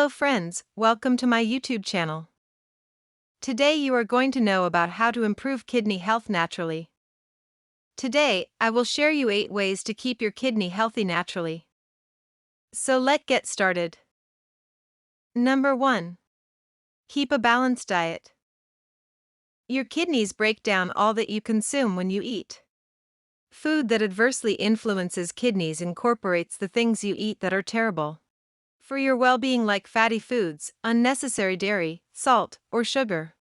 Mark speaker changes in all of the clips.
Speaker 1: Hello friends, welcome to my YouTube channel. Today you are going to know about how to improve kidney health naturally. Today, I will share you 8 ways to keep your kidney healthy naturally. So let's get started. Number 1. Keep a balanced diet. Your kidneys break down all that you consume when you eat. Food that adversely influences kidneys incorporates the things you eat that are terrible for your well-being, like fatty foods, unnecessary dairy, salt, or sugar.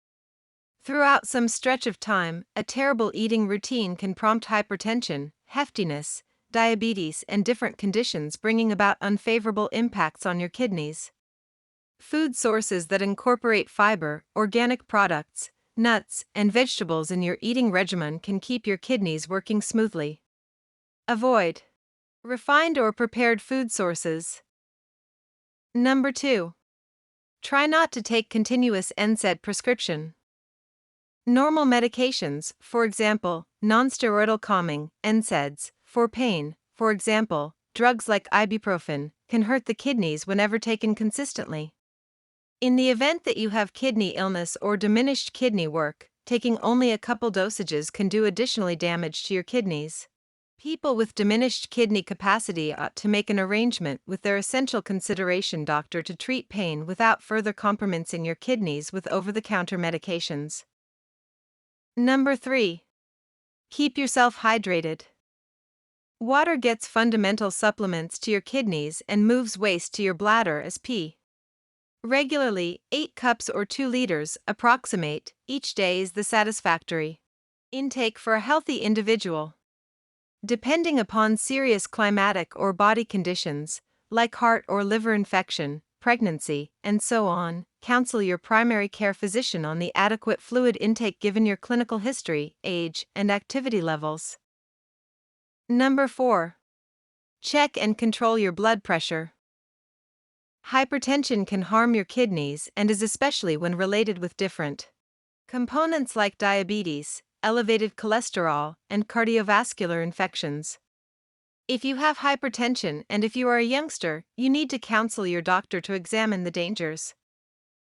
Speaker 1: Throughout some stretch of time, a terrible eating routine can prompt hypertension, heftiness, diabetes, and different conditions, bringing about unfavorable impacts on your kidneys. Food sources that incorporate fiber, organic products, nuts, and vegetables in your eating regimen can keep your kidneys working smoothly. Avoid refined or prepared food sources. Number 2. Try not to take continuous NSAID prescription. Normal medications, for example, non-steroidal calming, NSAIDs, for pain, for example, drugs like ibuprofen, can hurt the kidneys whenever taken consistently. In the event that you have kidney illness or diminished kidney work, taking only a couple dosages can do additionally damage to your kidneys. People with diminished kidney capacity ought to make an arrangement with their essential consideration doctor to treat pain without further compromising your kidneys with over-the-counter medications. Number 3. Keep yourself hydrated. Water gets fundamental supplements to your kidneys and moves waste to your bladder as pee. Regularly, 8 cups or 2 liters, approximate, each day is the satisfactory intake for a healthy individual. Depending upon serious climatic or body conditions, like heart or liver infection, pregnancy, and so on, counsel your primary care physician on the adequate fluid intake given your clinical history, age, and activity levels. Number 4. Check and control your blood pressure. Hypertension can harm your kidneys and is especially when related with different components like diabetes, elevated cholesterol, and cardiovascular infections. If you have hypertension and if you are a youngster, you need to counsel your doctor to examine the dangers.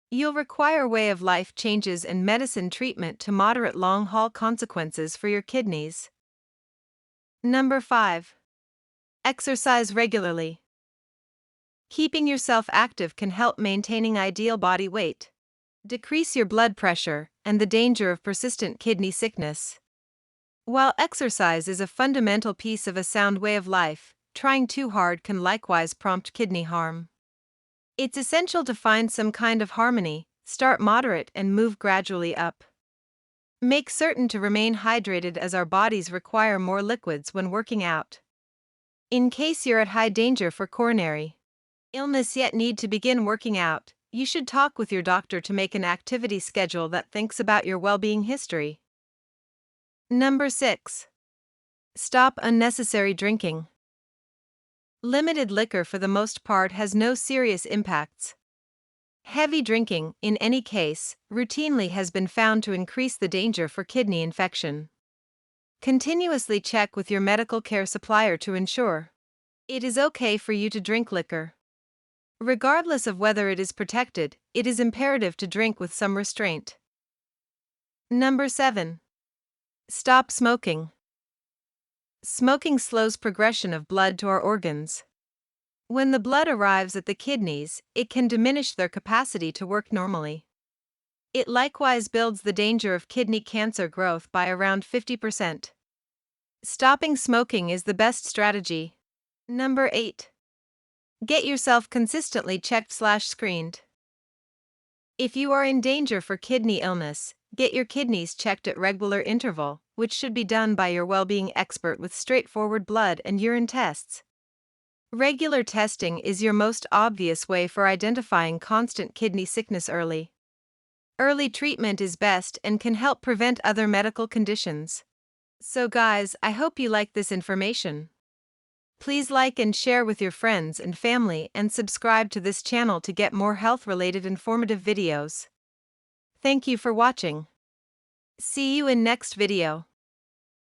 Speaker 1: You'll require way of life changes and medicine treatment to moderate long-haul consequences for your kidneys. Number 5. Exercise regularly. Keeping yourself active can help maintaining ideal body weight, decrease your blood pressure, and the danger of persistent kidney sickness. While exercise is a fundamental piece of a sound way of life, trying too hard can likewise prompt kidney harm. It's essential to find some kind of harmony, start moderate and move gradually up. Make certain to remain hydrated as our bodies require more liquids when working out. In case you're at high danger for coronary illness yet need to begin working out, you should talk with your doctor to make an activity schedule that thinks about your well-being history. Number 6. Stop unnecessary drinking. Limited liquor for the most part has no serious impacts. Heavy drinking, in any case, routinely has been found to increase the danger for kidney infection. Continuously check with your medical care supplier to ensure it is okay for you to drink liquor. Regardless of whether it is protected, it is imperative to drink with some restraint. Number 7. Stop smoking. Smoking slows progression of blood to our organs. When the blood arrives at the kidneys, it can diminish their capacity to work normally. It likewise builds the danger of kidney cancer growth by around 50%. Stopping smoking is the best strategy. Number 8. Get yourself consistently checked/screened. If you are in danger for kidney illness, get your kidneys checked at regular interval, which should be done by your well-being expert with straightforward blood and urine tests. Regular testing is your most obvious way for identifying constant kidney sickness early. Early treatment is best and can help prevent other medical conditions. So guys, I hope you like this information. Please like and share with your friends and family and subscribe to this channel to get more health-related informative videos. Thank you for watching. See you in next video.